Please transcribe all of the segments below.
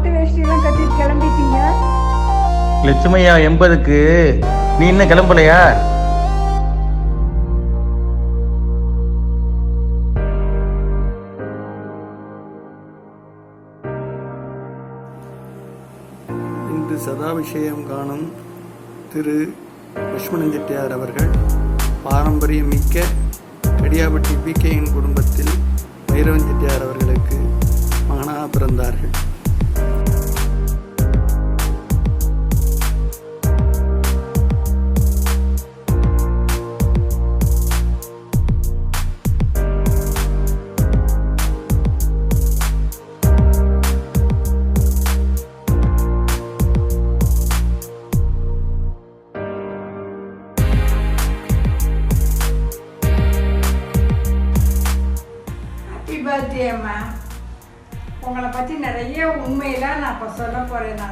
பட்டு வேஷ்டியெல்லாம் கட்டிட்டு கிளம்பிட்டீங்க? லட்சுமையா 80க்கு நீ இன்னும் கிளம்பலையா? இன்று சதாபிஷேகம் காணும் திரு லட்சுமணன் செட்டியார் அவர்கள் பாரம்பரியமிக்க கடியாபட்டி பிகேயின் குடும்பத்தில் பைரவன் செட்டியார் அவர்களுக்கு மகனாக பிறந்தார்கள். பர்த்டே அம்மா, உங்களை பற்றி நிறைய உண்மையெல்லாம் நான் இப்போ சொல்ல போகிறேன்னா,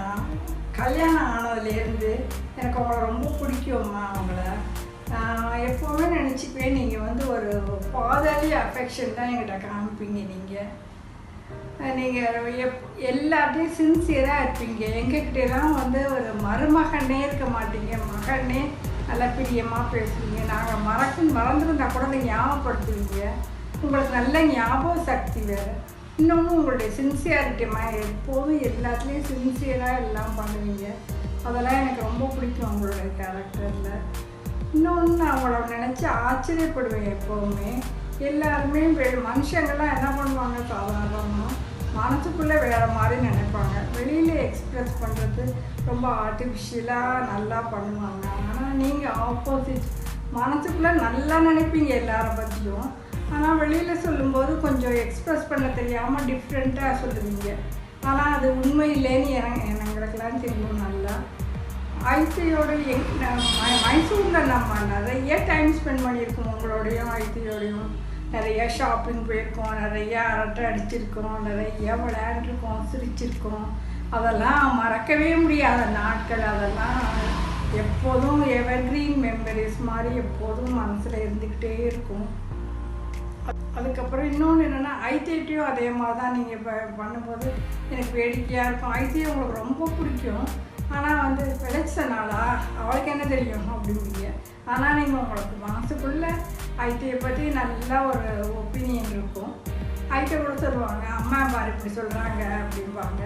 கல்யாணம் ஆனதுலேருந்து எனக்கு உங்களை ரொம்ப பிடிக்கும்மா. உங்களை நான் எப்போவுமே நினச்சிப்பேன், நீங்கள் வந்து ஒரு ஃபாதர்லி அஃபெக்ஷன் தான் என்கிட்ட காமிப்பீங்க. நீங்கள் எல்லாத்தையும் சின்சியராக இருப்பீங்க. எங்ககிட்டலாம் வந்து ஒரு மருமகனே இருக்க மாட்டீங்க, மகனே நல்லா பிரியமாக பேசுவீங்க. நாங்கள் மறந்துருந்தா கூட அதை ஞாபகப்படுத்துவீங்க. உங்களுக்கு நல்ல ஞாபக சக்தி வேறு. இன்னொன்று உங்களுடைய சின்சியாரிட்டிமா, எப்போதும் எல்லாத்துலேயும் சின்சியராக எல்லாம் பண்ணுவீங்க. அதெல்லாம் எனக்கு ரொம்ப பிடிக்கும் உங்களுடைய கேரக்டரில். இன்னொன்று நான் உங்களை நினச்சி ஆச்சரியப்படுவேன். எப்போவுமே எல்லாருமே மனுஷங்கள்லாம் என்ன பண்ணுவாங்க, சாதாரணமாக மனசுக்குள்ளே வேறு மாதிரி நினைப்பாங்க. வெளியில் எக்ஸ்ப்ரெஸ் பண்ணுறது ரொம்ப ஆர்டிஃபிஷியலாக நல்லா பண்ணுவாங்க. ஆனால் நீங்கள் ஆப்போசிட், மனசுக்குள்ளே நல்லா நினைப்பீங்க எல்லாரை பற்றியும். ஆனால் வெளியில் சொல்லும்போது கொஞ்சம் எக்ஸ்ப்ரெஸ் பண்ண தெரியாமல் டிஃப்ரெண்ட்டாக சொல்லுவீங்க. ஆனால் அது உண்மை இல்லைன்னு எங்களுக்கெல்லாம் தெரியும் நல்லா. ஐத்தியோட மைசூரில் நம்ம நிறைய டைம் ஸ்பெண்ட் பண்ணியிருக்கோம். உங்களோடையும் ஐத்தியோடையும் நிறைய ஷாப்பிங் போயிருக்கோம், நிறைய அரட்டை அடிச்சிருக்கோம், நிறைய விளையாண்டுருக்கோம், சிரிச்சிருக்கோம். அதெல்லாம் மறக்கவே முடியாத நாட்கள். அதெல்லாம் எப்போதும் எவர்கிரீன் மெமரிஸ் மாதிரி எப்போதும் மனசில் இருந்துக்கிட்டே இருக்கும். அதுக்கப்புறம் இன்னொன்று என்னென்னா, ஐத்தியத்தையும் அதே மாதிரி தான் நீங்கள் பண்ணும்போது எனக்கு வேடிக்கையாக இருக்கும். ஐத்தியம் உங்களுக்கு ரொம்ப பிடிக்கும். ஆனால் வந்து விளைச்சனாலா அவளுக்கு என்ன தெரியும் அப்படிங்க. ஆனால் நீங்கள் உங்களுக்கு மனசுக்குள்ளே ஐத்தியை பற்றி நல்ல ஒரு ஒப்பீனியன் இருக்கும். ஐத்திய கூட சொல்லுவாங்க, அம்மா பாரு இப்படி சொல்கிறாங்க அப்படிம்பாங்க.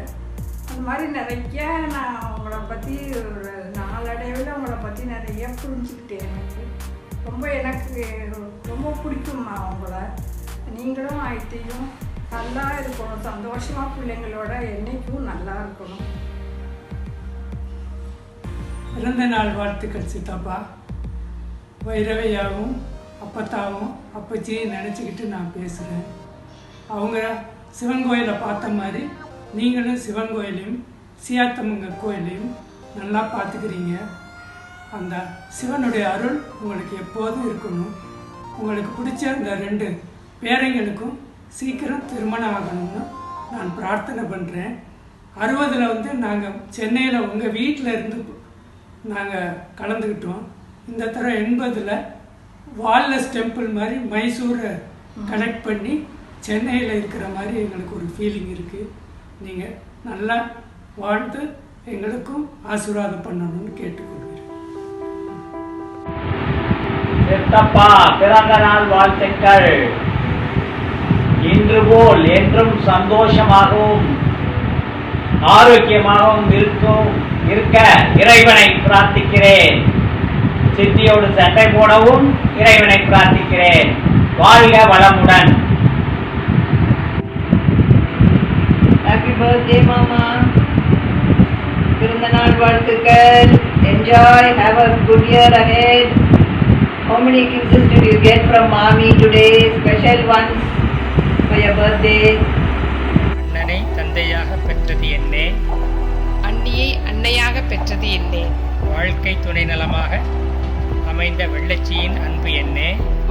அந்த மாதிரி நிறைய நான் உங்களை பற்றி ஒரு நாளடைவில் உங்களை பற்றி நிறைய புரிஞ்சுக்கிட்டேன். எனக்கு ரொம்ப பிடிக்கும்மா உங்களை. நீங்களும் ஐத்தியும் நல்லா இருக்கணும், சந்தோஷமாக பிள்ளைங்களோட என்றைக்கும் நல்லா இருக்கணும். பிறந்த நாள் வாழ்த்துக்கள் சித்தப்பா. வைரவையாவும் அப்பத்தாவும் அப்பச்சியும் நினச்சிக்கிட்டு நான் பேசுகிறேன். அவங்க சிவன் கோயிலை பார்த்த மாதிரி நீங்களும் சிவன் கோயிலையும் சியாத்தம்மங்க கோயிலையும் நல்லா பார்த்துக்கிறீங்க. அந்த சிவனுடைய அருள் உங்களுக்கு எப்போதும் இருக்கணும். உங்களுக்கு பிடிச்ச அந்த 2 பேரைங்களுக்கும் சீக்கிரம் திருமணம் ஆகணும்னு நான் பிரார்த்தனை பண்ணுறேன். 60 வந்து நாங்கள் சென்னையில் உங்கள் வீட்டில் இருந்து நாங்கள் கலந்துக்கிட்டோம். இந்த தடவை 80 வால்லஸ் டெம்பிள் மாதிரி மைசூரை கனெக்ட் பண்ணி சென்னையில் இருக்கிற மாதிரி எங்களுக்கு ஒரு ஃபீலிங் இருக்குது. நீங்கள் நல்லா வாழ்ந்து எங்களுக்கும் ஆசீர்வாதம் பண்ணணும்னு கேட்டுக்கொள்கிறேன். சித்தப்பா பிறந்த நாள் வாழ்த்துக்கள். இன்று போல் என்றும் சந்தோஷமாகவும் ஆரோக்கியமாகவும் இருக்க இறைவனை பிரார்த்திக்கிறேன். சித்தியோடு சட்டை போடவும் இறைவனை பிரார்த்திக்கிறேன். வாழ்க வளமுடன். ஹாப்பி பர்த்டே மாமா. பிறந்த நாள் வாழ்த்துக்கள். Enjoy. Have a good year ahead. How many kisses did you get from mommy today? Special ones for your birthday. அண்ணனை தந்தையாக பெற்றது என்னே, அண்ணியை அன்னையாக பெற்றது என்னே, வாழ்க்கை துணை நலமாக அமைந்த வெள்ளச்சியின் அன்பு என்னே,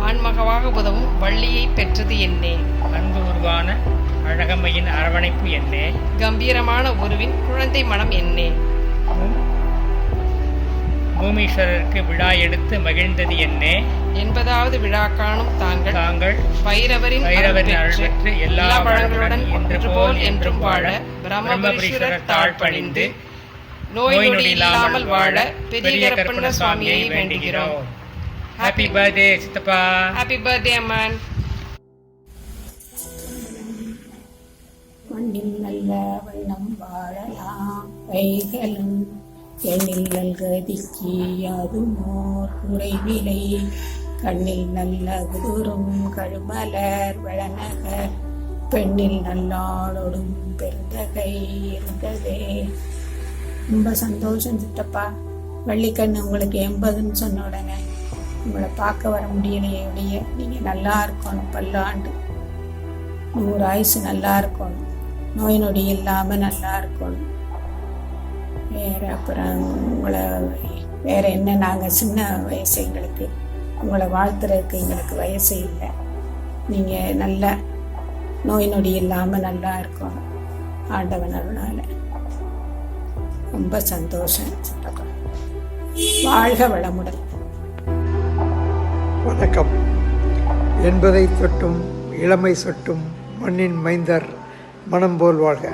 ஆண்மகவாக உதவும் வள்ளியை பெற்றது என்னே, அன்பு உருவான அழகம்மையின் அரவணைப்பு என்னே, கம்பீரமான உருவின் குழந்தை மனம் என்னே, பூமீஸ்வரருக்கு விழா எடுத்து மகிழ்ந்தது என்னே, 80வது விழா காணும் தாங்கள் தாங்கள் பைரவரின் பைரவரின் அருள் அருள் பெற்று பெற்று எல்லா எல்லா வளங்களுடன் வளங்களுடன் ஒன்று போல் என்றும் வாழ பிரம்மபுரீஸ்வரர் பிரம்மபுரீஸ்வரர் தாழ் பணிந்து நோய் நொடி இல்லாமல் வாழ பெரிய கருப்பண்ண சுவாமியை வேண்டுகிறோம். ஹாப்பி பர்த்டே சித்தப்பா. ஹாப்பி பர்த்டே அம்மன். மண்ணில் நல்ல வண்ணம் வாழலாம் வைகளும் எண்ணில் நல்கதிக்கு யாதுமோர் குறைவிலை கண்ணில் நல்ல குதுரும் கழுமலர் வளநகர் பெண்ணில் நல்லாளோடும் பெருந்தகை இருந்ததே. ரொம்ப சந்தோஷம் சித்தப்பா. வள்ளிக்கண்ணு உங்களுக்கு 80ன்னு சொன்ன உடனே உங்களை பார்க்க வர முடியலையே ஒழிய நீங்கள் நல்லா இருக்கணும். பல்லாண்டு 100 ஆயுசு நல்லா இருக்கணும். நோய் நொடி இல்லாமல் நல்லா இருக்கணும். வேறு அப்புறம் உங்களை வேறு என்ன, நாங்கள் சின்ன வயசு, எங்களுக்கு உங்களை வாழ்த்துறதுக்கு எங்களுக்கு வயசு இல்லை. நீங்கள் நல்ல நோய் நொடி இல்லாமல் நல்லா இருக்கணும் ஆண்டவன் அருளால். ரொம்ப சந்தோஷம் சித்தப்பா. வாழ்க வளமுடன். வணக்கம். 80 தொட்டும் இளமை சொட்டும் மண்ணின் மைந்தர் மனம் போல் வாழ்க.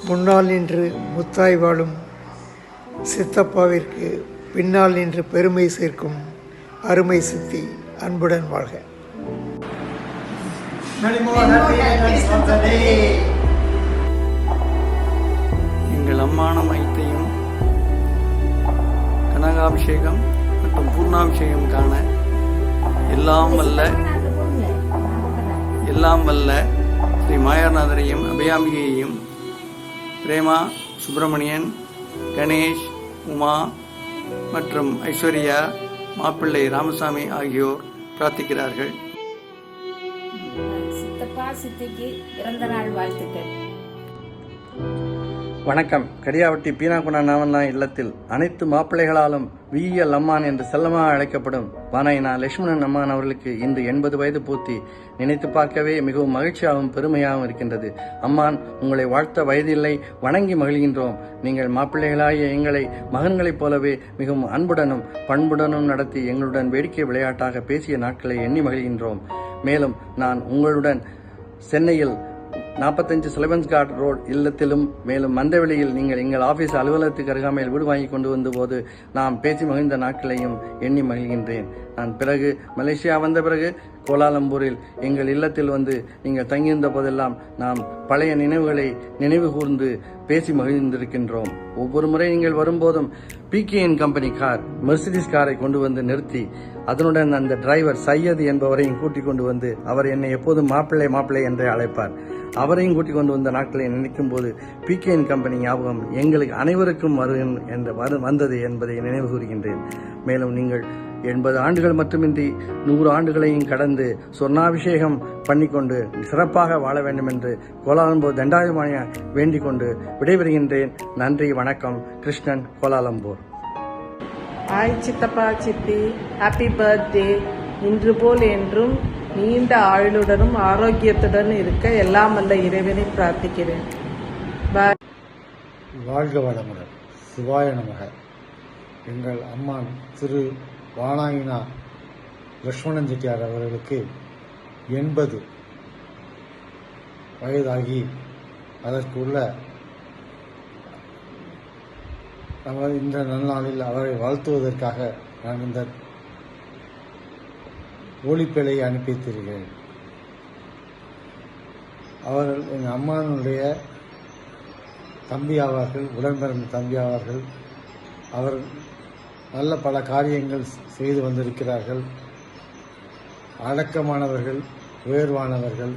முன்னால் நின்று முத்தாய் வாழும் சித்தப்பாவிற்கு பின்னால் நின்று பெருமை சேர்க்கும் அருமை சித்தி அன்புடன் வாழ்க. எங்கள் அம்மான மையத்தையும் கனகாபிஷேகம் மற்றும் பூர்ணாபிஷேகம் காண எல்லாம் வல்ல ஸ்ரீ மாயாநாதரையும் அபயாம்பிகையையும் பிரேமா, சுப்பிரமணியன், கணேஷ், உமா மற்றும் ஐஸ்வர்யா, மாப்பிள்ளை ராமசாமி ஆகியோர் பிரார்த்திக்கிறார்கள். சித்தப்பா சித்திக்கு பிறந்த நாள் வாழ்த்துக்கள். வணக்கம். கடியாவட்டி பீனாகுணா நாவண்ணா இல்லத்தில் அனைத்து மாப்பிள்ளைகளாலும் விஎல் அம்மான் என்று செல்லமாக அழைக்கப்படும் வானாயினா லட்சுமணன் அம்மான் அவர்களுக்கு இன்று 80 வயது பூர்த்தி. நினைத்து பார்க்கவே மிகவும் மகிழ்ச்சியாகவும் பெருமையாகவும் இருக்கின்றது. அம்மான், உங்களை வாழ்த்த வயதில்லை, வணங்கி மகிழ்கின்றோம். நீங்கள் மாப்பிள்ளைகளாகிய எங்களை மகன்களைப் போலவே மிகவும் அன்புடனும் பண்புடனும் நடத்தி எங்களுடன் வேடிக்கை விளையாட்டாக பேசிய நாட்களை எண்ணி மகிழ்கின்றோம். மேலும் நான் உங்களுடன் சென்னையில் 45 சிலவன்ஸ் கார்ட் ரோட் இல்லத்திலும், மேலும் மந்தவெளியில் நீங்கள் எங்கள் ஆபீஸ் அலுவலகத்துக்கு அருகாமையில் வீடு வாங்கி கொண்டு வந்த போது நாம் பேசி மகிழ்ந்த நாட்களையும் எண்ணி மகிழ்கின்றேன். நான் பிறகு மலேசியா வந்த பிறகு கோலாலம்பூரில் எங்கள் இல்லத்தில் வந்து நீங்கள் தங்கியிருந்த போதெல்லாம் நாம் பழைய நினைவுகளை நினைவு கூர்ந்து பேசி மகிழ்ந்திருக்கின்றோம். ஒவ்வொரு முறை நீங்கள் வரும்போதும் பிகேஎன் கம்பெனி கார், மெர்சிடிஸ் காரை கொண்டு வந்து நிறுத்தி அதனுடன் அந்த டிரைவர் சையது என்பவரையும் கூட்டிக் கொண்டு வந்து அவர் என்னை எப்போதும் மாப்பிள்ளை என்றே அழைப்பார். அவரையும் கூட்டிக் கொண்டு வந்த நாட்களை நினைக்கும் போது பிகேஎன் கம்பெனி ஞாபகம் எங்களுக்கு அனைவருக்கும் வந்தது என்பதை நினைவு கூறுகின்றேன். மேலும் நீங்கள் 80 ஆண்டுகள் மட்டுமின்றி 100 ஆண்டுகளையும் கடந்து சொர்ணாபிஷேகம் பண்ணிக்கொண்டு சிறப்பாக வாழ வேண்டும் என்று கோலாலம்பூர் தண்டாயுமானியா வேண்டிக் கொண்டு விடைபெறுகின்றேன். நன்றி, வணக்கம். கிருஷ்ணன், கோலாலம்பூர். ஹாய் சித்தப்பா சித்தி, ஹாப்பி பர்த்டே. இன்று போல் என்றும் நீண்ட ஆயுளுடனும் ஆரோக்கியத்துடன் இருக்க எல்லாம் வல்ல இறைவனை பிரார்த்திக்கிறேன். பாய். வாழ்க வளமுடன். சிவாய நமக. எங்கள் அம்மான் திரு வானாயினா லட்சுமணன் செட்டியார் அவர்களுக்கு 80 வயதாகி அதற்குள்ள இந்த நன்னாளில் அவரை வாழ்த்துவதற்காக நான் இந்த ஒளிப்பேழையை அனுப்பி வைத்திருக்கிறேன். அவர்கள் எங்கள் அம்மானுடைய தம்பி ஆவார்கள், உடன்பிறந்த தம்பி ஆவார்கள். அவர் நல்ல பல காரியங்கள் செய்து வந்திருக்கிறார்கள். அடக்கமானவர்கள், உயர்வானவர்கள்,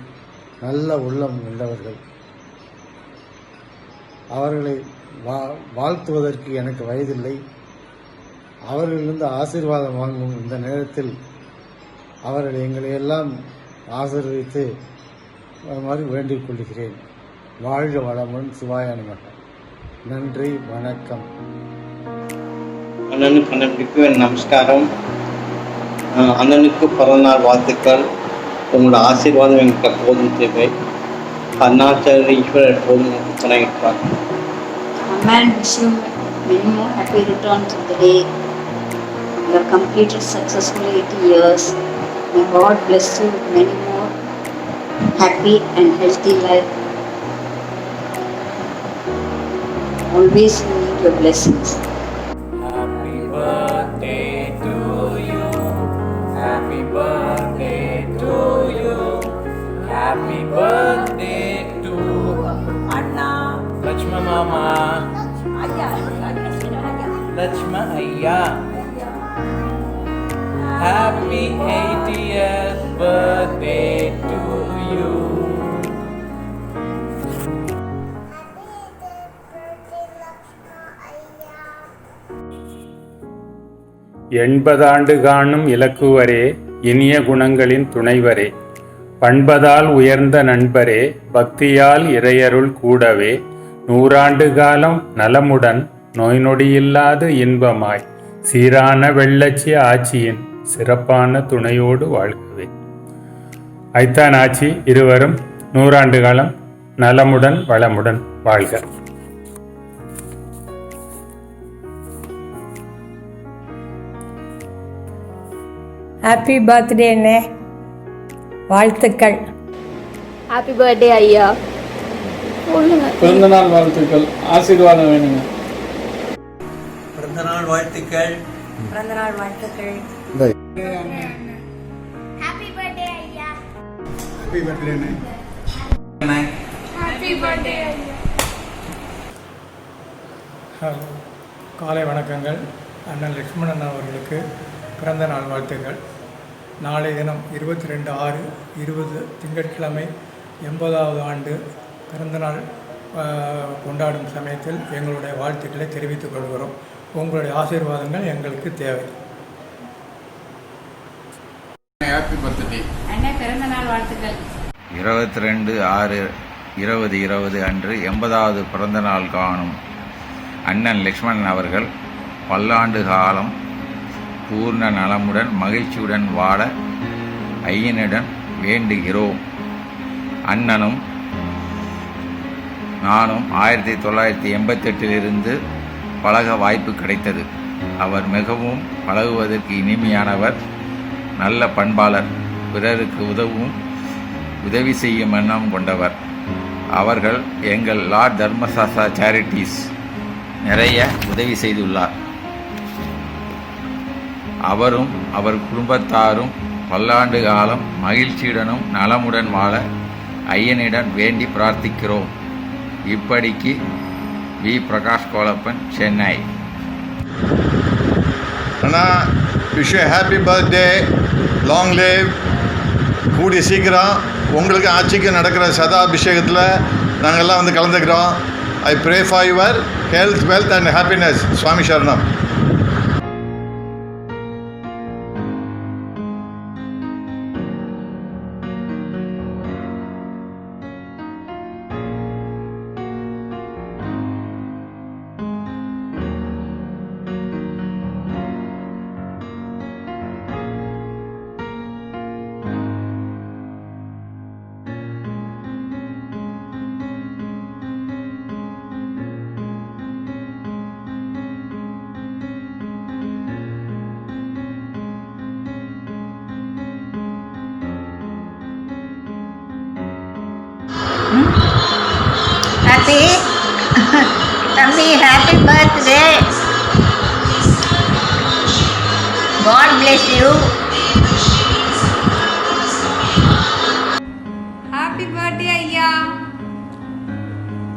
நல்ல உள்ளம் உள்ளவர்கள். அவர்களை வாழ்த்துவதற்கு எனக்கு வயதில்லை. அவர்களிலிருந்து ஆசீர்வாதம் வாங்கும் இந்த நேரத்தில் அவர்கள் எங்களை எல்லாம் ஆசீர்வதித்து மாதிரி வேண்டிக் கொள்கிறேன். வாழ்க வளமுடன். சிவாய நமக. நன்றி, வணக்கம். அண்ணனுக்கு அண்ணனுக்கு நமஸ்காரம். அண்ணனுக்கு பிறந்தநாள் வாழ்த்துக்கள். உங்களோட ஆசீர்வாதம் எங்களுக்கு எப்போதும் தேவை. அருணாச்சல ஈஸ்வரர் எப்போதும் துணை இருப்பார். Man, wish you many more happy returns of the day. You have completed successfully 80 years. May God bless you with many more happy and healthy life. Always you need your blessings. Happy birthday to you. Happy birthday to you. Happy birthday to Anna. Lakshma Mama. Lakshma Ayya. Happy 80th birthday to you. 80 ஆண்டு காணும் இலக்குவரே, இனிய குணங்களின் துணைவரே, பண்பதால் உயர்ந்த நண்பரே, பக்தியால் இறையருள் கூடவே, 100 ஆண்டு காலம் நலமுடன் நோய் நொடியில்லாத இன்பமாய் சீரான வெள்ளச்சி ஆட்சியின் சிறப்பான துணையோடு வாழ்கவே. ஐத்தான் ஆட்சி இருவரும் 100 ஆண்டு காலம் நலமுடன் வளமுடன் வாழ்க. ஹாப்பி பர்த்டே அண்ணே, வாழ்த்துக்கள். ஹாப்பி பர்த்டே ஐயா. பிறந்தநாள் வாழ்த்துக்கள், ஆசீர்வாதம் வேணுங்க. பிறந்தநாள் வாழ்த்துக்கள். பிறந்தநாள் வாழ்த்துக்கள். ஹாப்பி பர்த்டே ஐயா. ஹாப்பி பர்த்டே அண்ணே. ஹாப்பி பர்த்டே ஐயா. காலை வணக்கங்கள். அண்ணன் லக்ஷ்மணன் அவர்களுக்கு பிறந்த நாள் வாழ்த்துக்கள். நாளை தினம் 22/6/20 திங்கட்கிழமை 80வது ஆண்டு பிறந்தநாள் கொண்டாடும் சமயத்தில் எங்களுடைய வாழ்த்துக்களை தெரிவித்துக் கொள்கிறோம். உங்களுடைய ஆசீர்வாதங்கள் எங்களுக்கு தேவை. ஹாப்பி பர்த்டே அண்ணே, பிறந்த நாள் வாழ்த்துக்கள். 22/6/2020 அன்று 80வது பிறந்த நாள் காணும் அண்ணன் லக்ஷ்மணன் அவர்கள் பல்லாண்டு காலம் பூர்ண நலமுடன் மகிழ்ச்சியுடன் வாழ ஐயனிடம் வேண்டுகிறோம். அண்ணனும் நானும் 1988 பழக வாய்ப்பு கிடைத்தது. அவர் மிகவும் பழகுவதற்கு இனிமையானவர், நல்ல பண்பாளர், பிறருக்கு உதவி செய்யும் எண்ணம் கொண்டவர். அவர்கள் எங்கள் லார்ட் தர்மசாஸ்தா சேரிட்டிஸ் நிறைய உதவி செய்துள்ளார். அவரும் அவர் குடும்பத்தாரும் பல்லாண்டு காலம் மகிழ்ச்சியுடனும் நலமுடன் வாழ ஐயனிடம் வேண்டி பிரார்த்திக்கிறோம். இப்படிக்கு வி. பிரகாஷ் கோலப்பன், சென்னை. அண்ணா, wish you happy birthday, long live. கூடிய சீக்கிரம் உங்களுக்கு ஆட்சிக்கு நடக்கிற சதாபிஷேகத்தில் நாங்கள்லாம் வந்து கலந்துக்கிறோம். I pray for your health, wealth and happiness. சுவாமி சரணம். தம்பி, happy birthday. God bless you. Happy birthday ஐயா.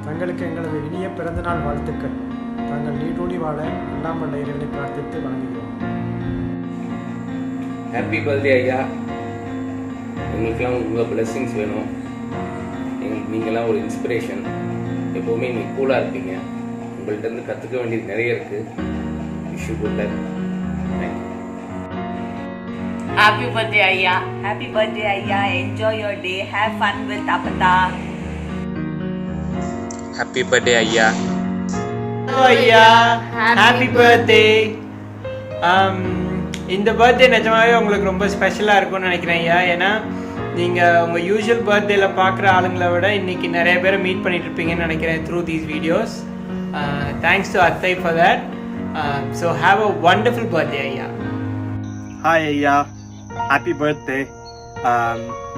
தங்களுக்கு எங்களது இனிய பிறந்தநாள் வாழ்த்துக்கள். தாங்கள் நீடூடி வாழ எல்லாம் வல்ல இறைவனை பிரார்த்தித்து வணங்குகிறோம். ஹாப்பி பர்த்டே ஐயா. எங்களுக்கெல்லாம் உங்கள் பிளெஸிங்ஸ் வேணும். நீங்களாம் ஒரு இன்ஸ்பிரேஷன். எப்போவுமே நீங்கள் கூலாக இருப்பீங்க. உங்கள்கிட்ட கற்றுக்க வேண்டியது நிறைய இருக்குது. Wish you good luck. Thank you. Happy birthday ஐயா. Happy birthday ஐயா. Enjoy your day. Have fun with Apata. Happy birthday ஐயா. ஐயா, ஹாப்பி பர்த்டே. இந்த பர்த்டே நிஜமாவே உங்களுக்கு ரொம்ப ஸ்பெஷலாக இருக்கும்னு நினைக்கிறேன் ஐயா. ஏன்னா நீங்கள் உங்கள் யூஷுவல் பர்த்டேல பார்க்குற ஆளுங்களை விட இன்றைக்கி நிறைய பேரை மீட் பண்ணிட்டு இருப்பீங்கன்னு நினைக்கிறேன் through these videos. Thanks to அத்தை for that. So have a wonderful birthday ஐயா. ஹாய் ஐயா, ஹாப்பி பர்த்டே.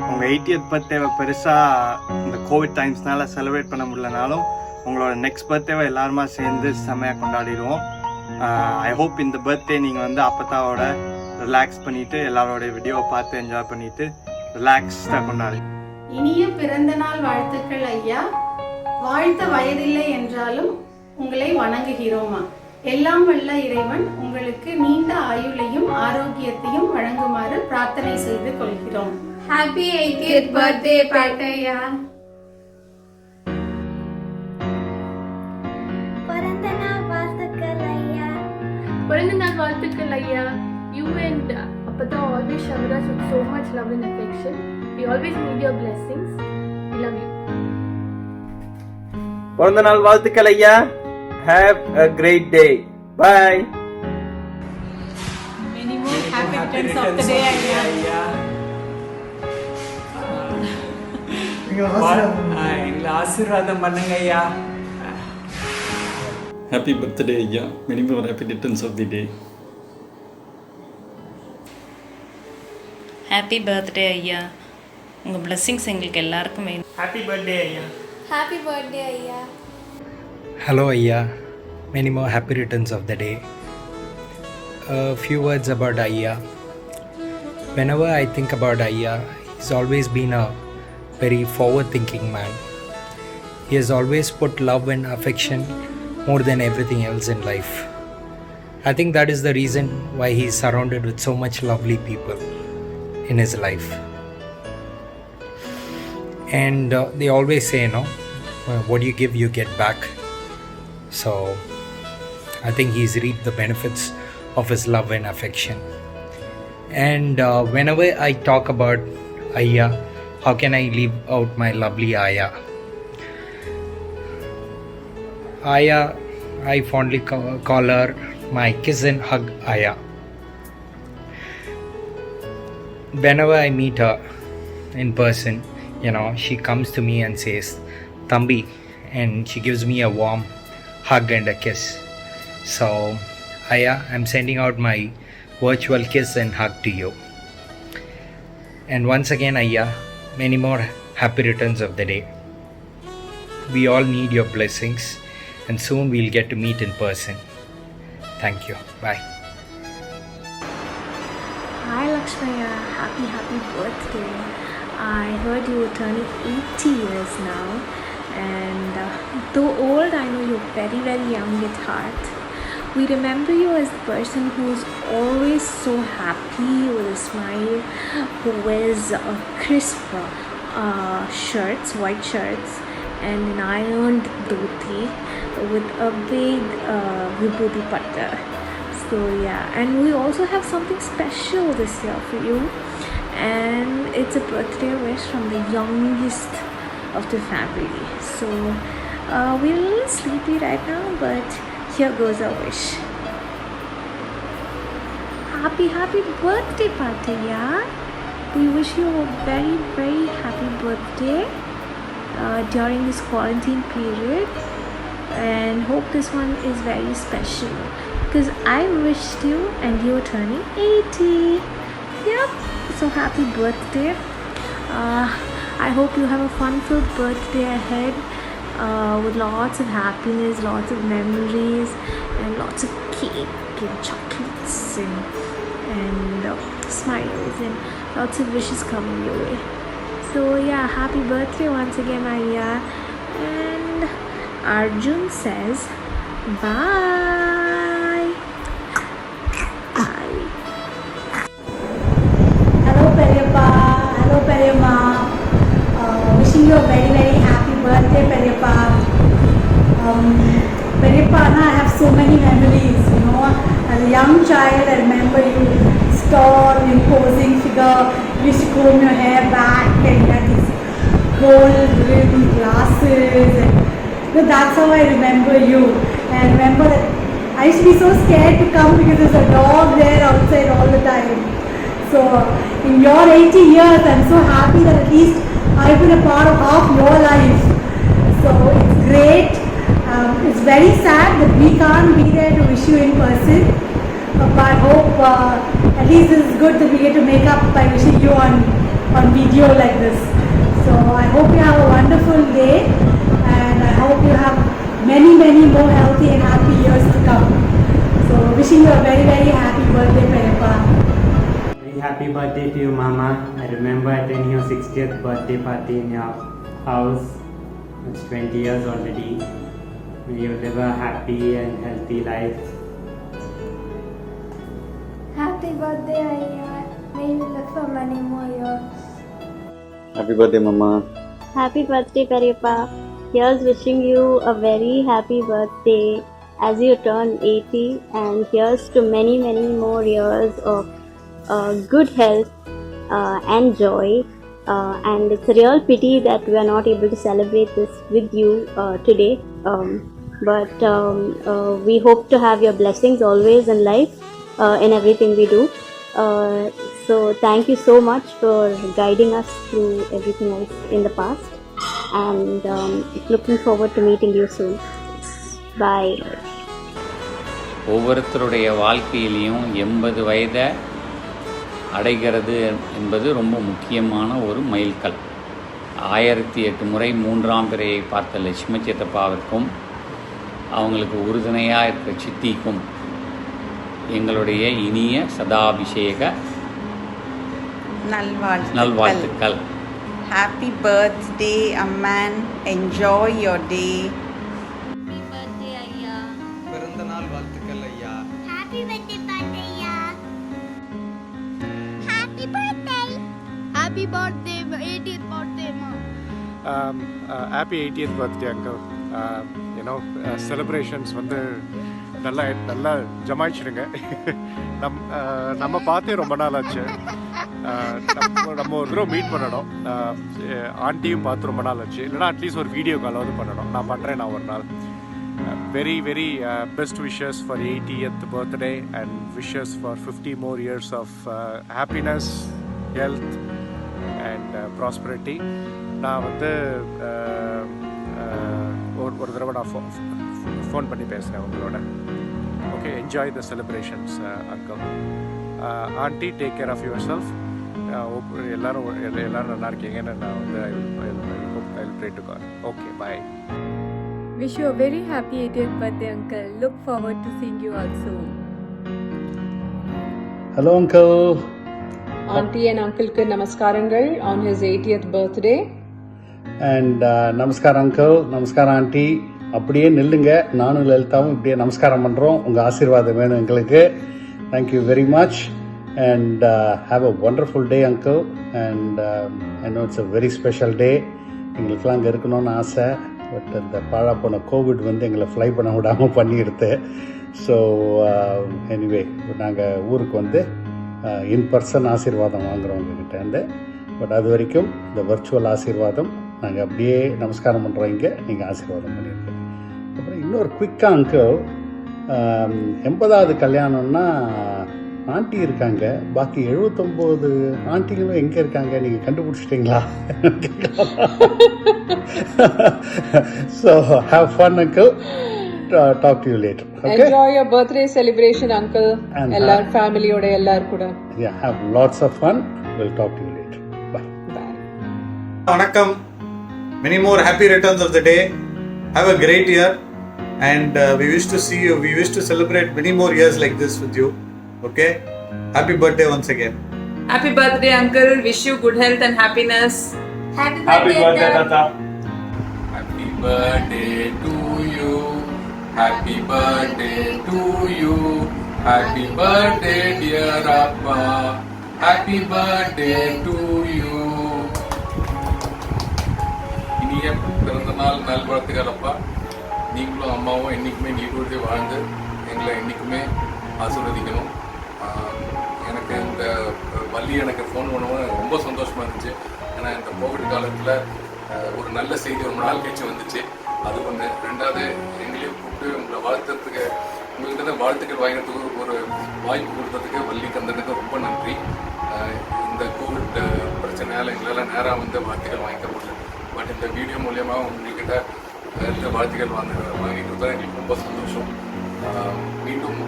உங்கள் 80th பர்த்டேவை பெருசாக இந்த கோவிட் டைம்ஸ்னால செலிப்ரேட் பண்ண முடியலனாலும் உங்களோட நெக்ஸ்ட் பர்த்டேவை எல்லாருமா சேர்ந்து செம்மையாக கொண்டாடிடுவோம். ஐ ஹோப் இந்த பர்த்டே நீங்கள் வந்து அப்பத்தாவோட ரிலாக்ஸ் பண்ணிவிட்டு எல்லாரோடைய வீடியோவை பார்த்து என்ஜாய் பண்ணிவிட்டு ரிலாக்ஸ்டாக கொண்டாடி. இனிய பிறந்த நாள் வாழ்த்துக்கள் ஐயா. வாழ்த்த வயதில்லை என்றாலும் உங்களை வணங்குகிறோமா. எல்லாம் வல்ல இறைவன் உங்களுக்கு நீண்ட ஆயுளையும் ஆரோக்கியத்தையும் வழங்குமாறு பிரார்த்தனை செய்து கொள்கிறோம். Happy 80th birthday பாட்டையா. பிறந்த நாள் வாழ்த்துக்கள் ஐயா. பிறந்த நாள் வாழ்த்துக்கள் ஐயா. You and Appatha always shower us with so much love and affection. We always need your blessings. We love you. பிறந்த நாள் வாழ்த்துக்கள் ஐயா. Have a great day. Bye. Many more happy returns of the day ஐயா. எங்களை ஆசீர்வாதம் பண்ணுங்க ஐயா. Happy birthday ஐயா. Many more happy returns of the day. Happy birthday ஐயா. உங்கள் பிளெஸ்ஸிங்ஸ் எங்களுக்கு எல்லாருக்கும் வேணும். ஹாப்பி பர்த்டே ஐயா. Happy birthday ஐயா. Hello Ayya, many more happy returns of the day. A few words about Ayya. Whenever I think about Ayya, he's always been a very forward thinking man. He has always put love and affection more than everything else in life. I think that is the reason why he is surrounded with so much lovely people in his life. And they always say, what you give, you get back. So I think he's reaped the benefits of his love and affection. And whenever I talk about Ayya, how can I leave out my lovely Ayya? Ayya, I fondly call her my kiss and hug Ayya. Whenever I meet her in person, she comes to me and says, Thambi, and she gives me a warm hug and a kiss. So, Ayya, I'm sending out my virtual kiss and hug to you. And once again, Ayya, many more happy returns of the day. We all need your blessings, and soon we'll get to meet in person. Thank you. Bye. Hi Lakshmaya, happy birthday. I heard you were turning 80 years now, and though old, I know you're very, very young at heart. We remember you as the person who's always so happy with a smile, who wears crisp shirts, white shirts, and an ironed dhoti with a big vibhuti patta. So yeah, and we also have something special this year for you, and it's a birthday wish from the youngest of the family. So we're a little sleepy right now, but here goes our wish. Happy birthday, Pataya. We wish you a very, very happy birthday during this quarantine period, and hope this one is very special, because I wished you and you're turning 80. Yep, so happy birthday. I hope you have a fun-filled birthday ahead, with lots of happiness, lots of memories, and lots of cake and chocolates and smiles and lots of wishes coming your way. So yeah, happy birthday once again, Ayya. And Arjun says bye. Bye. Hello Periyappa, hello Periyamma. Wishing you a very, very happy birthday, Periyappa. Periyappa, I have so many memories, As a young child, I remember you tall, imposing figure. You used to comb your hair back and you had these gold rimmed glasses. And, that's how I remember you. And I remember that I used to be so scared to come because there's a dog there outside all the time. So in your 80 years, I'm so happy that at least I've been a part of half your life. So it's great. It's very sad that we can't be there to wish you in person, but hope at least this is good that we get to make up by wishing you on video like this. So I hope you have a wonderful day, and I hope you have many more healthy and happy years to come. So wishing you a very happy birthday, Perippa. Very happy birthday to you, Mama. I remember attending your 60th birthday party in your house. It's 20 years already. May you live a happy and healthy life. Happy birthday, Ayya. May you live for many more years. Happy birthday, Mama. Happy birthday, Perippa. Here's wishing you a very happy birthday as you turn 80, and here's to many more years of good health and joy. And it's a real pity that we are not able to celebrate this with you today. But we hope to have your blessings always in life, in everything we do. So thank you so much for guiding us through everything else in the past, and looking forward to meeting you soon. Bye. ஒவ்வொருத்தருடைய வாழ்க்கையிலையும் 80 வயதை அடைகிறது என்பது ரொம்ப முக்கியமான ஒரு மைல்கல். 1008 முறை 3ஆம் பிறையை பார்த்த லட்சுமி சித்தப்பாவிற்கும் அவங்களுக்கு உறுதுணையாக இருக்கிற சித்திக்கும் எங்களுடைய இனிய சதாபிஷேக நல்வாழ்த்துக்கள். Happy birthday, Amman. Enjoy your day. Happy birthday, Ayya. பிறந்த நாள் வாழ்த்துக்கள் ஐயா. Happy birthday, Ayya. Happy birthday. Happy birthday, 80th birthday, Mom. Happy 80th birthday, Uncle. Celebrations வந்து நல்லா ஜமாயிச்சிடுங்க. நம்ம பார்த்தே ரொம்ப நாள் ஆச்சு. நம்ம ஒரு தடவை மீட் பண்ணணும். ஆண்டியும் பார்த்து ரொம்ப நாள் ஆச்சு. இல்லைனா அட்லீஸ்ட் ஒரு வீடியோ காலாவது பண்ணணும். நான் பண்ணுறேன் ஒரு நாள். Very best wishes for 80th birthday and wishes for 50 more years of happiness, health and prosperity. நான் வந்து ஒரு தடவை நான் ஃபோன் பண்ணி பேசுகிறேன் உங்களோட. Okay, enjoy the celebrations uncle. Aunty, take care of yourself. எல்லாரும் நல்லா இருக்கீங்கன்னு நான் வந்து I will pray to God. Okay, bye. Wish you a very happy 80th birthday, Uncle. Look forward to seeing you all soon. Hello, Uncle. Auntie and Uncle ku namaskarangal on his 80th birthday. And நமஸ்காரம் uncle, நமஸ்காரம் aunty. அப்படியே நில்லுங்க, நானும் லலிதாவும் இப்படியே நமஸ்காரம் பண்ணுறோம். உங்கள் ஆசீர்வாதம் வேணும் எங்களுக்கு. Thank you very much and have a wonderful day uncle. And I know it's a very special day. எங்களுக்கெல்லாம் அங்கே இருக்கணும்னு ஆசை. பட் இந்த பாழா போன கோவிட் வந்து எங்களை ஃப்ளை பண்ண விடாமல் பண்ணிடுது. ஸோ எனிவே நாங்கள் ஊருக்கு வந்து இன் பர்சன் ஆசீர்வாதம் வாங்குகிறோம் உங்ககிட்டேருந்து. பட் அது வரைக்கும் இந்த வர்ச்சுவல் ஆசீர்வாதம் நாங்கள் அப்படியே நமஸ்காரம் பண்ணுறோம். இங்கே நீங்கள் ஆசீர்வாதம் பண்ணியிருக்கோம். அப்புறம் இன்னொரு குயிக்காக அங்கிள், 80வது கல்யாணம்னா ஆண்டி இருக்காங்க, பாக்கி 79 ஆண்டிகளும் எங்கே இருக்காங்க, நீங்கள் கண்டுபிடிச்சிட்டிங்களா? So have fun uncle. Talk to you later. Okay? Enjoy your birthday celebration, Uncle. And எல்லார் ஃபேமிலியோட எல்லாரும் கூட. Yeah, have lots of fun. We'll talk to you later. Bye. Vanakkam. Many more happy returns of the day. Have a great year, and we wish to see you. We wish to celebrate many more years like this with you. Okay? Happy birthday once again. Happy birthday, Uncle. Wish you good health and happiness. Happy birthday, Tata. Happy birthday to you. Happy birthday to you. Happy birthday, dear Appa. Happy birthday to you. இனிய பிறந்த நாள் நல்வாழ்த்துக்கள் அப்பா. நீங்களும் அம்மாவும் என்றைக்குமே நீரோடு வாழ்ந்து எங்களை என்றைக்குமே ஆசீர்வதிக்கணும். எனக்கு இந்த வள்ளி எனக்கு ஃபோன் பண்ணவும் ரொம்ப சந்தோஷமாக இருந்துச்சு. ஏன்னா இந்த கோவிட் காலத்தில் ஒரு நல்ல செய்தி ரொம்ப நாள் கழிச்சு வந்துச்சு. அது ஒன்று. ரெண்டாவது, எங்களையும் கூப்பிட்டு உங்களை வாழ்த்துறதுக்கு, உங்கள்கிட்ட தான் வாழ்த்துக்கள் வாங்கிறதுக்கு ஒரு வாய்ப்பு கொடுத்ததுக்கு வள்ளி கந்தனுக்கு ரொம்ப நன்றி. இந்த கோவிட் பிரச்சனையால் எங்களால் நேராக வந்து வாழ்த்துக்கள் வாங்கிக்க முடியல. பட் இந்த வீடியோ மூலியமாக உங்கள்கிட்ட வாழ்த்துக்கள் வாங்கிட்டு தான் எங்களுக்கு ரொம்ப சந்தோஷம். மீண்டும்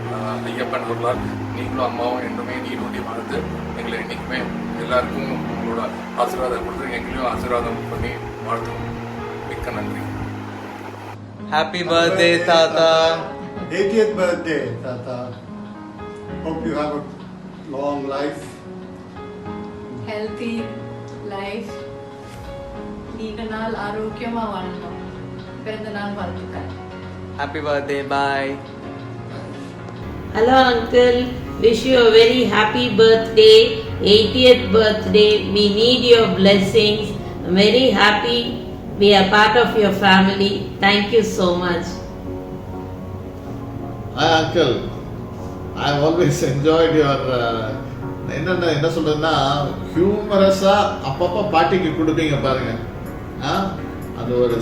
ஐயப்பன் அருளால் நீங்களும் அம்மாவும் என்றுமே நீரோடி வாழ்ந்து எங்களை என்றைக்குமே எல்லாருக்கும் உங்களோட ஆசீர்வாதம் கொடுத்து எங்களையும் ஆசீர்வாதம் பண்ணி வாழ்த்துவோம். மிக்க நன்றி. Happy birthday, Tata. 80th birthday, Tata. Hope you have a long life. Healthy life, நீண்ட நாள் ஆரோக்கியமா வாழணும். பிறந்த நாள் வாழ்த்துக்கள். Happy birthday. Bye. Hello uncle, wish you a very happy birthday, 80th birthday. We need your blessings. I'm very happy we are part of your family. Thank you so much. Hi uncle, I've always enjoyed your என்ன சொல்றதுன்னா ஹியூமரஸா அப்பப்போ பாட்டிக்கு கொடுப்பீங்க பாருங்க. அது ஒரு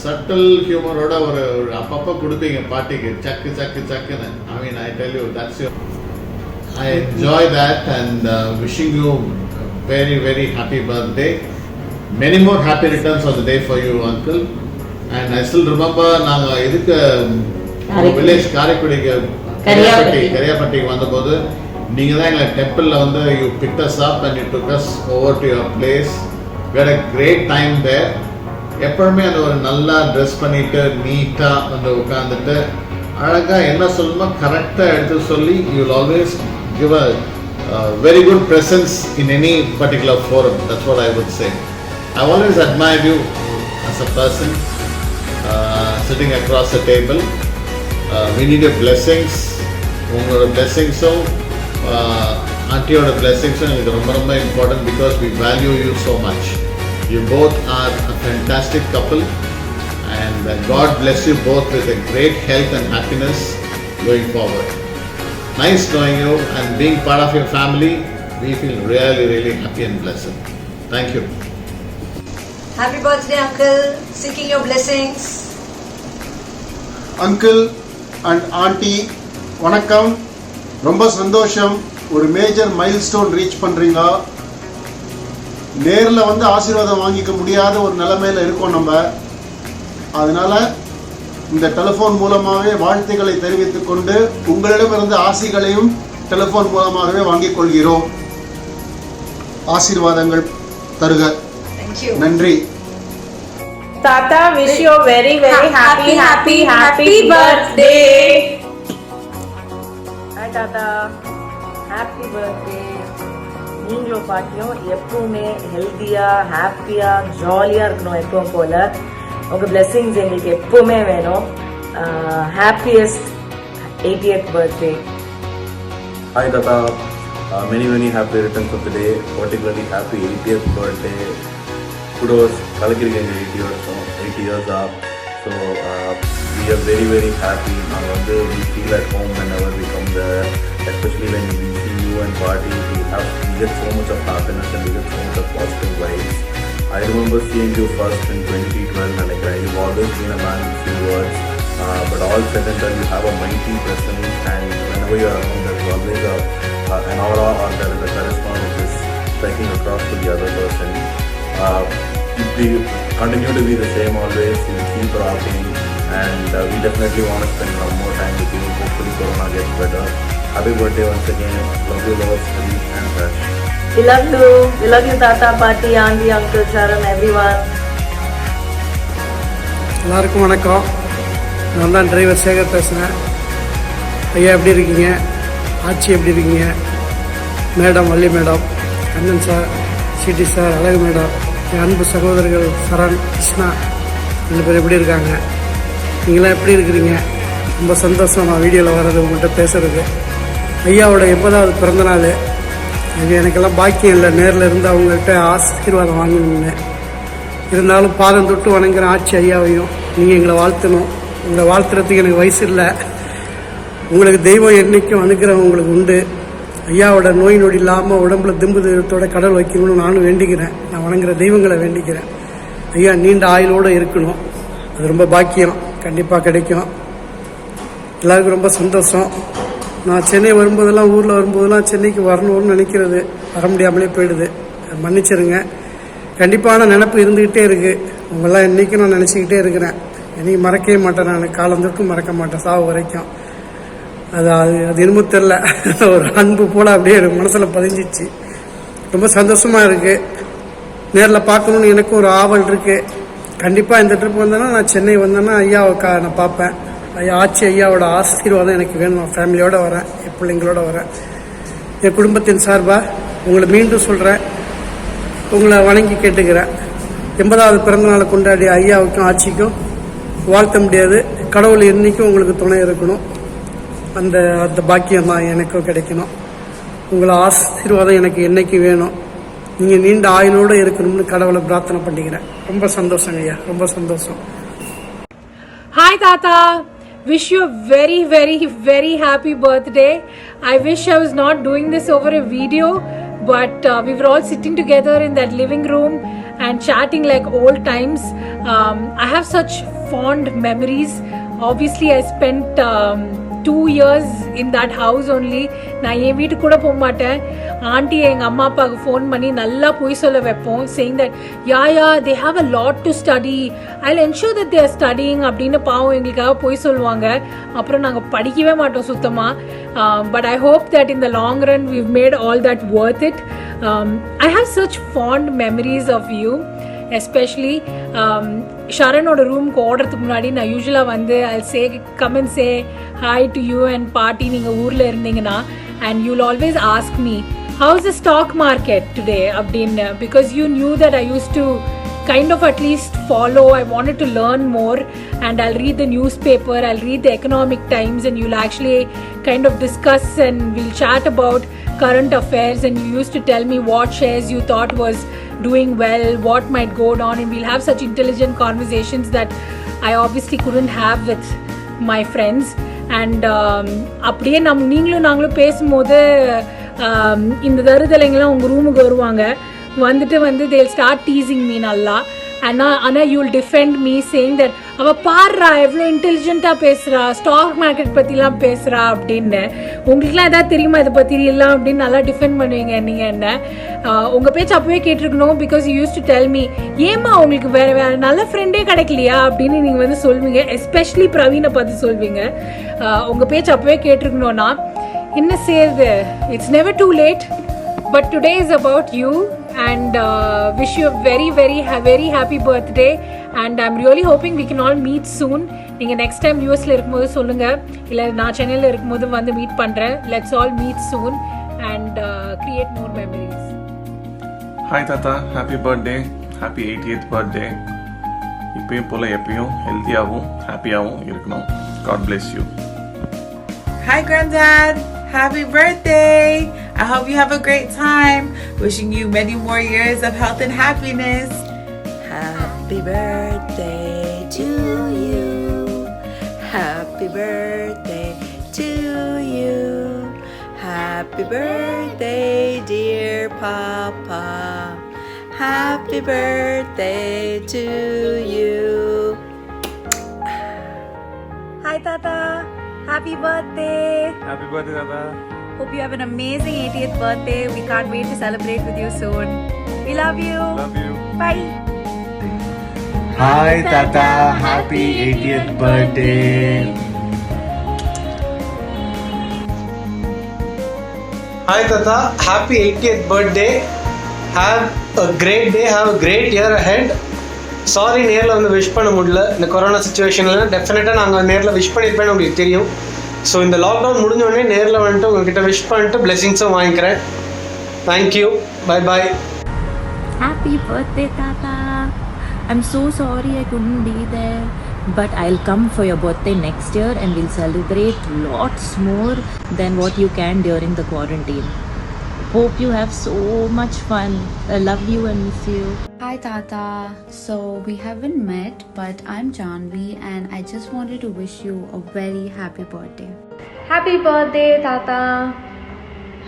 subtle ஹியூமரோட ஒரு அப்பப்போ கொடுப்பீங்க பாட்டிக்கு, சக்கு சக்கு சக்குன்னு. I mean I tell you that's you. I enjoy that and wishing you very very happy birthday. Many more happy returns of the day for you uncle. And I still remember நாங்கள் இதுக்கு village காரைக்குடிக்கு கரியாப்பட்டிக்கு வந்தபோது நீங்கள் தான் எங்களை டெம்பிளில் வந்து you picked us up and you took us over to your place. We had a great time there. எப்பவுமே அந்த ஒரு நல்லா ட்ரெஸ் பண்ணிட்டு நீட்டாக வந்து உட்காந்துட்டு அழகாக என்ன சொல்லணுமோ கரெக்டாக எடுத்து சொல்லி you will always give a very good presence in any particular forum. That's what I would say. I always admire you as a person sitting across the table. We need your blessings. உங்களோட பிளெஸ்ஸிங்ஸும் ஆண்டியோட பிளெஸ்ஸிங்ஸும் எனக்கு ரொம்ப ரொம்ப important because we value you so much. You both are a fantastic couple and God bless you both with a great health and happiness going forward. Nice knowing you and being part of your family. We feel really really happy and blessed. Thank you. Happy birthday uncle. Seeking your blessings. Uncle and auntie வணக்கம். ரொம்ப சந்தோஷம். ஒரு major milestone reach பண்றீங்க. நேரில் வந்து ஆசீர்வாதம் வாங்கிக்க முடியாத ஒரு நிலைமையில் இருக்கோம் நம்ம. அதனால இந்த டெலிஃபோன் மூலமாகவே வாழ்த்துக்களை தெரிவித்துக் கொண்டு உங்களிடமிருந்து ஆசிகளையும் டெலிஃபோன் மூலமாகவே வாங்கிக் கொள்கிறோம். ஆசீர்வாதங்கள் தருக. நன்றி. Tata, wish you a very happy birthday. Hi Tata, happy birthday. நீங்களும் பாட்டியும் எப்பவுமே ஹெல்த்தியாக ஹாப்பியாக ஜாலியாக இருக்கணும். எப்பவும் போல் உங்கள் பிளெஸ்ஸிங்ஸ் எங்களுக்கு எப்பவுமே வேணும். Happiest 80th birthday. Hi Tata, many happy returns of the day, particularly happy 80th birthday. Kudos, kalakirikku 80 years up. So we are very happy. We feel at home whenever we come there, especially when we see you and party. We get so much of happiness and we get so much of positive vibes. I remember seeing you first in 2012 and you've always been a man with few words, but all said and done you have a mighty presence, and whenever you are around there is always an aura or there is a charisma which is striking across to the other person. If we continue to be the same always, you keep rocking, and we definitely want to spend some more time with you. Hopefully Corona gets better. Happy birthday once again. Love you, loves, and Rash. We love you Tata, Paati, Auntie, Uncle, Sharon, everyone. எல்லாருக்கும் வணக்கம். நான் தான் driver Sekar பேசுகிறேன். ஐயா எப்படி இருக்கீங்க? ஆச்சி எப்படி இருக்கீங்க? Madam Valli madam, Kannan sir, city sir, அழகு மேடம், என் அன்பு சகோதரர்கள் சரண், கிருஷ்ணா 2 பேர் எப்படி இருக்காங்க? நீங்களாம் எப்படி இருக்கிறீங்க? ரொம்ப சந்தோஷம் நான் வீடியோவில் வர்றது, உங்கள்கிட்ட பேசுகிறது. ஐயாவோட 80வது பிறந்தநாள். இது எனக்கெல்லாம் பாக்கியம் இல்லை நேரில் இருந்து அவங்கள்ட்ட ஆசீர்வாதம் வாங்கணும்னு. இருந்தாலும் பாதம் தொட்டு வணங்குற ஆட்சி ஐயாவையும் நீங்கள் எங்களை வாழ்த்தணும். உங்களை வாழ்த்துறதுக்கு எனக்கு வயசு இல்லை. உங்களுக்கு தெய்வம் என்றைக்கும் அனுக்கிரகம் உங்களுக்கு உண்டு. ஐயாவோட நோய் நொடி இல்லாமல் உடம்புல திம்பு தெய்வத்தோட கடல் வைக்கணும்னு நானும் வேண்டிக்கிறேன். நான் வணங்குற தெய்வங்களை வேண்டிக்கிறேன். ஐயா நீண்ட ஆயுளோடு இருக்கணும். அது ரொம்ப பாக்கியம், கண்டிப்பாக கிடைக்கும். எல்லாருக்கும் ரொம்ப சந்தோஷம். நான் சென்னை வரும்போதெல்லாம், ஊரில் வரும்போதெல்லாம் சென்னைக்கு வரணும்னு நினைக்கிறது, வர முடியாமலே போயிடுது. மன்னிச்சிருங்க. கண்டிப்பான நினப்பு இருந்துக்கிட்டே இருக்குது. உங்களெல்லாம் இன்றைக்கும் நான் நினச்சிக்கிட்டே இருக்கிறேன். என்னைக்கு மறக்கவே மாட்டேன். நான் காலம் தொட்டும் மறக்க மாட்டேன், சாவு வரைக்கும். அது அது அது என்னமோ தெரில, ஒரு அன்பு போல் அப்படியே மனசில் பதிஞ்சிச்சு. ரொம்ப சந்தோஷமாக இருக்குது. நேரில் பார்க்கணுன்னு எனக்கும் ஒரு ஆவல் இருக்குது. கண்டிப்பாக இந்த ட்ரிப் வந்தேன்னா, நான் சென்னை வந்தேன்னா ஐயாவை நான் பார்ப்பேன். ஆச்சி ஐயாவோட ஆசீர்வாதம் எனக்கு வேணும். நான் ஃபேமிலியோடு வரேன், என் பிள்ளைங்களோட வரேன். என் குடும்பத்தின் சார்பாக உங்களை மீண்டும் சொல்கிறேன், உங்களை வணங்கி கேட்டுக்கிறேன். 80வது பிறந்தநாளை கொண்டாடிய ஐயாவுக்கும் ஆட்சிக்கும் வாழ்த்த முடியாது. கடவுள் என்றைக்கும் உங்களுக்கு துணை இருக்கணும். அந்த அந்த பாக்கியம் தான் எனக்கும் கிடைக்கணும். உங்களை ஆசீர்வாதம் எனக்கு என்னைக்கு வேணும். நீங்கள் நீண்ட ஆயுளோடு இருக்கணும்னு கடவுளை பிரார்த்தனை பண்ணிக்கிறேன். ரொம்ப சந்தோஷம் ஐயா, ரொம்ப சந்தோஷம். Hi Tata, wish you a very very very happy birthday. I wish I was not doing this over a video, but we were all sitting together in that living room and chatting like old times. I have such fond memories. Obviously I spent 2 years in that house only. நான் என் வீட்டுக்கு கூட போக மாட்டேன். Aunty எங்கள் அம்மா அப்பாவுக்கு phone பண்ணி நல்லா போய் சொல்ல வைப்போம், saying that yeah they have a lot to study, I'll ensure that they are studying அப்படின்னு பாவம் எங்களுக்காக போய் சொல்லுவாங்க. அப்புறம் நாங்கள் படிக்கவே மாட்டோம் சுத்தமாக. But I hope that in the long run we've made all that worth it. I have such fond memories of you, especially ஷரணோட ரூம்க்கு ஓடுறதுக்கு முன்னாடி நான் யூஸ்வலாக வந்து I'll say come and say hi to you and party நீங்கள் ஊரில் இருந்தீங்கன்னா, and you'll always ask me how's the stock market today அப்படின்னு, because you knew that I used to kind of at least follow. I wanted to learn more, and I'll read the newspaper, I'll read the Economic Times, and you'll actually kind of discuss and we'll chat about current affairs, and you used to tell me what shares you thought was doing well, what might go down, and we'll have such intelligent conversations that I obviously couldn't have with my friends. And அப்படியே நீங்களும் நாங்களும் பேசும்போது இந்த தருதலைங்களாம் உங்கள் ரூமுக்கு வருவாங்க. வந்துட்டு they'll start teasing me நல்லா. ஆனால் you'll defend me saying that அவள் பாடுறா எவ்வளோ இன்டெலிஜென்ட்டாக பேசுகிறா, ஸ்டாக் மார்க்கெட் பற்றிலாம் பேசுகிறா அப்படின்னு. உங்களுக்குலாம் எதாவது தெரியுமா இதை பற்றி எல்லாம் அப்படின்னு நல்லா டிஃபெண்ட் பண்ணுவீங்க நீங்கள் என்ன. உங்கள் பேச்சு அப்போவே கேட்டிருக்கணும், because you use to tell me ஏமா உங்களுக்கு வேறு நல்ல ஃப்ரெண்டே கிடைக்கலையா அப்படின்னு நீங்கள் வந்து சொல்வீங்க. எஸ்பெஷலி பிரவீனை பார்த்து சொல்வீங்க. உங்கள் பேச்சு அப்போவே கேட்டிருக்கணும்னா என்ன செய்யுது. It's never too late, but today is about you, and wish you a very very very happy birthday, and I'm really hoping we can all meet soon. நீங்க next time USல இருக்கும்போது சொல்லுங்க, இல்ல நான் சென்னையில இருக்கும்போது வந்து மீட் பண்றேன். Let's all meet soon and create more memories. Hi Tata, happy birthday, happy 80th birthday. இப்பயும் போல எப்பயும் ஹெல்த்தியாகவும் ஹாப்பியாகவும் இருக்கணும். God bless you. Hi Granddad, happy birthday. I hope you have a great time. Wishing you many more years of health and happiness. Happy birthday to you. Happy birthday to you. Happy birthday, dear Papa. Happy birthday to you. Hi Tata. Happy birthday. Happy birthday Tata. Hope you have an amazing 80th birthday. We can't wait to celebrate with you soon. We love you. Love you. Bye. Hi Tata, happy 80th birthday. Hi Tata, happy 80th birthday. Have a great day, have a great year ahead. Sorry நேரில் வந்து wish பண்ண முடியல இந்த corona சுச்சுவேஷனில். டெஃபினட்டாக நாங்கள் நேரில் wish பண்ணியிருப்பேன்னு உங்களுக்கு தெரியும். ஸோ இந்த லாக்டவுன் முடிஞ்சோடனே நேரில் வந்துட்டு உங்ககிட்ட விஷ் பண்ணிட்டு பிளெஸிங்ஸும் வாங்கிக்கிறேன். Thank you, bye bye. Happy birthday Tata. I'm so sorry I couldn't be there, but I'll come for your birthday next year and we'll celebrate lots more than what you can during the quarantine. Hope you have so much fun. I love you and miss you. Hi Tata. So we haven't met, but I'm Janvi and I just wanted to wish you a very happy birthday. Happy birthday Tata.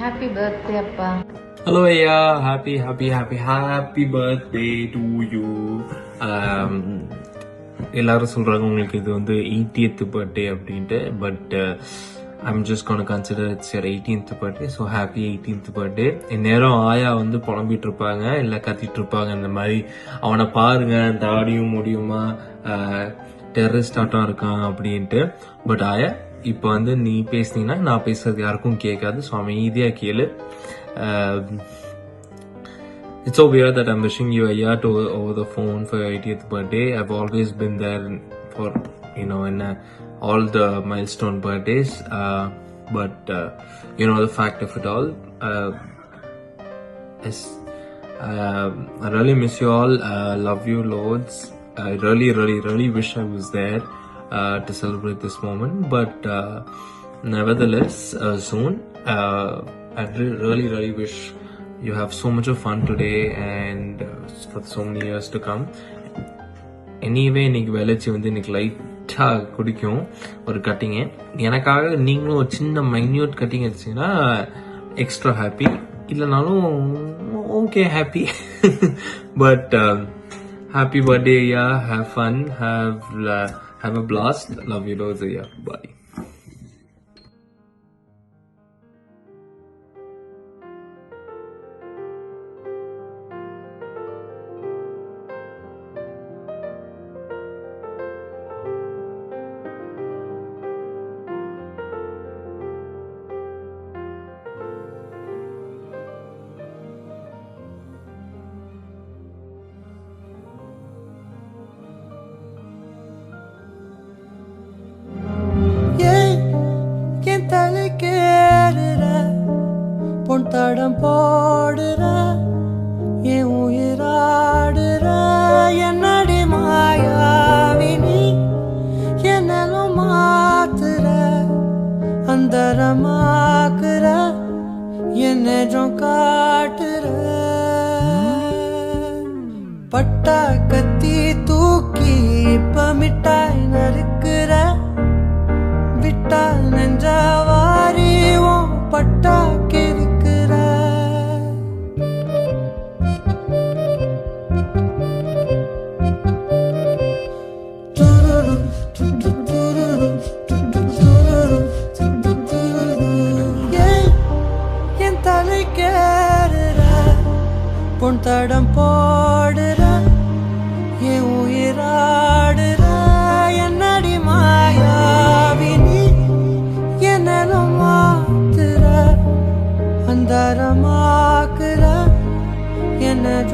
Happy birthday Appa. Hello Aya, happy birthday to you. எல்லாரும் சொல்றாங்க உங்களுக்கு இது வந்து 80th birthday அப்படின்ட்டு, but I'm just gonna consider it's your 18th birthday, so happy 18th birthday. இந்நேரம் ஆயா வந்து புலம்பிட்டு இருப்பாங்க, இல்லை கத்திட்டு இருப்பாங்க, இந்த மாதிரி அவனை பாருங்க தாடியும் முடியுமா டெரரிஸ்ட் ஆட்டம் இருக்கான் அப்படின்ட்டு. பட் ஆயா இப்போ வந்து நீ பேசுனீங்கன்னா நான் பேசுறது யாருக்கும் கேட்காது. ஸோ அமைதியாக கேளு. It's so weird that I'm wishing you a year over the phone for your 80th birthday. I've always been there for, in all the milestone birthdays. But the fact of it all, is I really miss you all. Love you loads. I really, really, really wish I was there to celebrate this moment. But nevertheless, soon, I really, really wish you have so much of fun today and for so many years to come. Anyway இன்னைக்கு வெளச்சி வந்து இன்னைக்கு லைட்டாக குடிக்கும் ஒரு கட்டிங்கு. எனக்காக நீங்களும் ஒரு சின்ன மைன்யூட் கட்டிங் அடிச்சிங்கன்னா எக்ஸ்ட்ரா ஹாப்பி, இல்லைனாலும் okay happy. But happy birthday ஐயா, have fun, have a blast. Love you lots ஐயா. பாய். தடம் போடுற என் உயிராடுற என்னடி மாயாவினி என்னலும் மாத்துற அந்தரமாக்குற என்னும் காட்டுற பட்டா கத்தி தூக்கி இப்ப மிட்டாய் நறுக்குற விட்டா நெஞ்சவாரி பட்டா கிறுக்குற. என் தலை கேடுற பொன் தடம் போடுற என் உயிராடுற என்னடி மாயாவினி என்னலும் மாத்துற அந்தரமாக்குற என்னும்